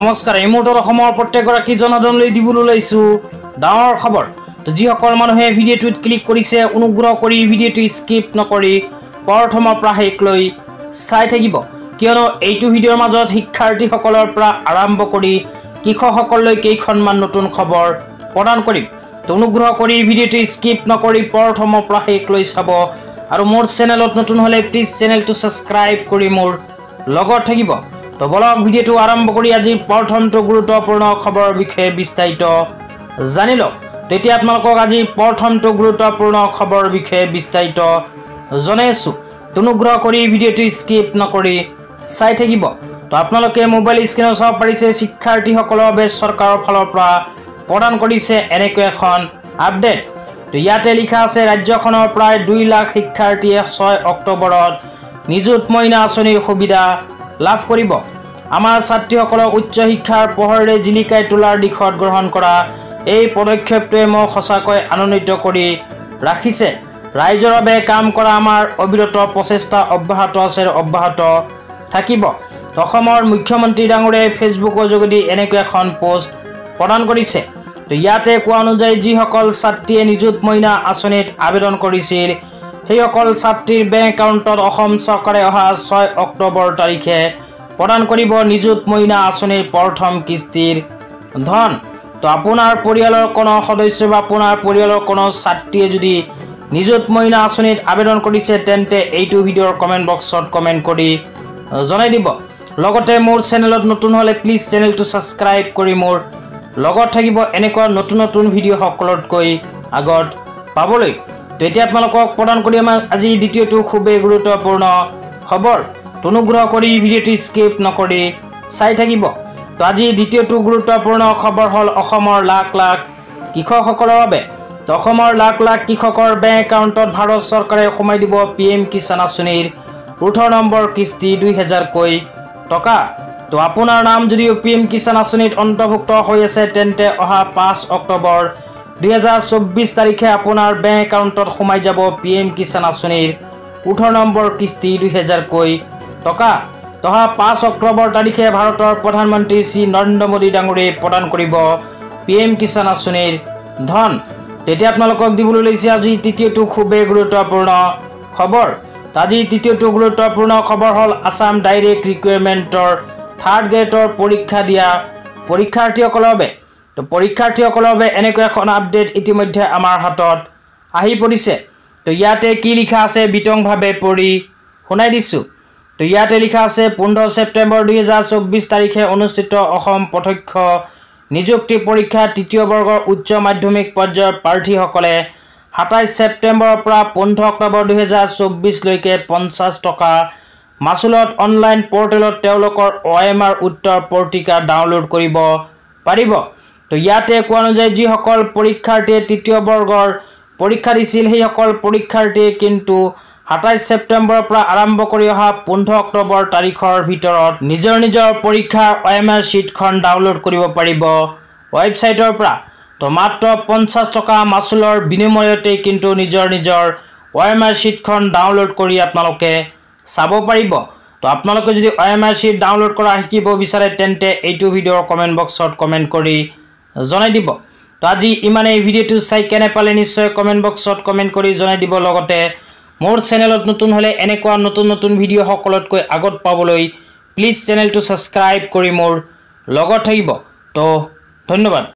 নমস্কাৰ এই মুহূৰ্তত অসমৰ প্ৰত্যেকগৰাকী জনসাধাৰণলৈ দিবলৈ লৈছো ডাঙৰ খবৰ। তো যিসকল মানুহে ভিডিঅ'টোত ক্লিক কৰিছে অনুগ্ৰহ কৰি ভিডিঅ'টো স্কিপ নকৰি প্ৰথমৰ পৰা শেষলৈ চাই থাকিব, কিয়নো এইটো ভিডিঅ'ৰ মাজত শিক্ষাৰ্থীসকলৰ পৰা আৰম্ভ কৰি কৃষকসকললৈ কেইখনমান নতুন খবৰ প্ৰদান কৰিম। তো অনুগ্ৰহ কৰি ভিডিঅ'টো স্কিপ নকৰি প্ৰথমৰ পৰা শেষলৈ চাব আৰু মোৰ চেনেলত নতুন হ'লে প্লিজ চেনেলটো ছাবস্ক্ৰাইব কৰি মোৰ লগত থাকিব। তো বলক ভিডিঅ'টো আৰম্ভ কৰি আজি প্ৰথমটো গুৰুত্বপূৰ্ণ খবৰৰ বিষয়ে বিস্তাৰিত জানি লওক। তেতিয়া আপোনালোকক আজি প্ৰথমটো গুৰুত্বপূৰ্ণ খবৰৰ বিষয়ে বিস্তাৰিত জনাইছোঁ। অনুগ্ৰহ কৰি ভিডিঅ'টো স্কিপ নকৰি চাই থাকিব। তো আপোনালোকে মোবাইল স্ক্ৰীনত চাব পাৰিছে শিক্ষাৰ্থীসকলৰ বাবে চৰকাৰৰ ফালৰ পৰা প্ৰদান কৰিছে এনেকৈ এখন আপডেট। তো ইয়াতে লিখা আছে ৰাজ্যখনৰ প্ৰায় 2 লাখ শিক্ষাৰ্থীয়ে 6 অক্টোবৰত নিযুত মইনা আঁচনিৰ সুবিধা লাভ কৰিব। আমাৰ ছাত্ৰীসকলক উচ্চ শিক্ষাৰ পোহৰেৰে জিলিকাই তোলাৰ দিশত গ্ৰহণ কৰা এই পদক্ষেপটোৱে মোক সঁচাকৈ আনন্দিত কৰি ৰাখিছে। ৰাইজৰ বাবে কাম কৰা আমাৰ অবিৰত প্ৰচেষ্টা অব্যাহত আছে, অব্যাহত থাকিব। অসমৰ মুখ্যমন্ত্ৰী ডাঙৰীয়াই ফেচবুকৰ যোগেদি এনেকৈ এখন পোষ্ট প্ৰদান কৰিছে। তো ইয়াতে কোৱা অনুযায়ী যিসকল ছাত্ৰীয়ে নিযুত মইনা আঁচনিত আবেদন কৰিছিল সেইসকল ছাত্ৰীৰ বেংক একাউণ্টত অসম চৰকাৰে অহা 6 অক্টোবৰ তাৰিখে প্ৰদান কৰিব নিযুত মইনা আঁচনিৰ প্ৰথম কিস্তিৰ ধন। তো আপোনাৰ পৰিয়ালৰ কোনো সদস্য বা আপোনাৰ পৰিয়ালৰ কোনো ছাত্ৰীয়ে যদি নিযুত মইনা আঁচনিত আবেদন কৰিছে তেন্তে এইটো ভিডিঅ'ৰ কমেণ্ট বক্সত কমেণ্ট কৰি জনাই দিব। লগতে মোৰ চেনেলত নতুন হ'লে প্লিজ চেনেলটো ছাবস্ক্ৰাইব কৰি মোৰ লগত থাকিব এনেকুৱা নতুন নতুন ভিডিঅ' সকলোতকৈ আগত পাবলৈ। তো এতিয়া আপোনালোকক প্ৰদান কৰি আমাৰ আজি দ্বিতীয়টো খুবেই গুৰুত্বপূৰ্ণ খবৰ। অনুগ্ৰহ কৰি ভিডিঅ'টো স্কিপ নকৰি চাই থাকিব। তো আজি দ্বিতীয়টো গুৰুত্বপূৰ্ণ খবৰ হ'ল অসমৰ লাখ লাখ কৃষকসকলৰ বাবে। তো অসমৰ লাখ লাখ কৃষকৰ বেংক একাউণ্টত ভাৰত চৰকাৰে সোমাই দিব PM কিষাণ আঁচনিৰ 18 নম্বৰ কিস্তি 2000কৈ টকা। তো আপোনাৰ নাম যদি PM কিষাণ আঁচনিত অন্তৰ্ভুক্ত হৈ আছে তেন্তে অহা 5 অক্টোবৰ 2024 তাৰিখে আপোনাৰ বেংক একাউণ্টত সোমাই যাব PM কিষাণ আঁচনিৰ 18 নম্বৰ কিস্তি 2000কৈ টকা। অহা 5 অক্টোবৰ তাৰিখে ভাৰতৰ প্ৰধানমন্ত্ৰী শ্ৰী নৰেন্দ্ৰ মোদী ডাঙৰীয়াই প্ৰদান কৰিব PM কিষাণ আঁচনিৰ ধন। তেতিয়া আপোনালোকক দিবলৈ লৈছে আজি তৃতীয়টো খুবেই গুৰুত্বপূৰ্ণ খবৰ। আজি তৃতীয়টো গুৰুত্বপূৰ্ণ খবৰ হ'ল আছাম ডাইৰেক্ট ৰিকুৱাৰমেণ্টৰ 3rd গ্ৰেডৰ পৰীক্ষা দিয়া পৰীক্ষাৰ্থীসকলৰ বাবে। তো পৰীক্ষাৰ্থীসকলৰ বাবে এনেকৈ এখন আপডেট ইতিমধ্যে আমাৰ হাতত আহি পৰিছে। তো ইয়াতে কি লিখা আছে বিতংভাৱে পঢ়ি শুনাই দিছোঁ। তো ইয়াতে লিখা আছে 15 ছেপ্টেম্বৰ 2024 তাৰিখে অনুষ্ঠিত অসম প্ৰত্যক্ষ নিযুক্তি পৰীক্ষা তৃতীয় বৰ্গৰ উচ্চ মাধ্যমিক পৰ্যায়ৰ প্ৰাৰ্থীসকলে 27 ছেপ্টেম্বৰৰ পৰা 15 অক্টোবৰ 2024 লৈকে 50 টকা মাচুলত অনলাইন পৰ্টেলত তেওঁলোকৰ OMR উত্তৰ পত্ৰিকা ডাউনলোড কৰিব পাৰিব। তো ইয়াতে কোৱা অনুযায়ী যিসকল পৰীক্ষাৰ্থীয়ে তৃতীয় বৰ্গৰ পৰীক্ষা দিছিল সেইসকল পৰীক্ষাৰ্থীয়ে কিন্তু 27 ছেপ্টেম্বৰৰ পৰা আৰম্ভ কৰি অহা 15 অক্টোবৰ তাৰিখৰ ভিতৰত নিজৰ নিজৰ পৰীক্ষাৰ OMR শ্বীটখন ডাউনলোড কৰিব পাৰিব ৱেবছাইটৰ পৰা। তো মাত্ৰ 50 টকা মাচুলৰ বিনিময়তে কিন্তু নিজৰ নিজৰ OMR শ্বীটখন ডাউনলোড কৰি আপোনালোকে চাব পাৰিব। তো আপোনালোকে যদি OMR শ্বীট ডাউনলোড কৰা শিকিব বিচাৰে তেন্তে এইটো ভিডিঅ'ৰ কমেণ্ট বক্সত কমেণ্ট কৰি জনাই দিব। তো আজি ইমানেই। ভিডিঅ'টো চাই কেনে পালে নিশ্চয় কমেণ্ট বক্সত কমেণ্ট কৰি জনাই দিব। লগতে মোৰ চেনেলত নতুন হ'লে এনেকুৱা নতুন নতুন ভিডিঅ' সকলোতকৈ আগত পাবলৈ প্লিজ চেনেলটো ছাবস্ক্ৰাইব কৰি মোৰ লগত থাকিব। তো ধন্যবাদ।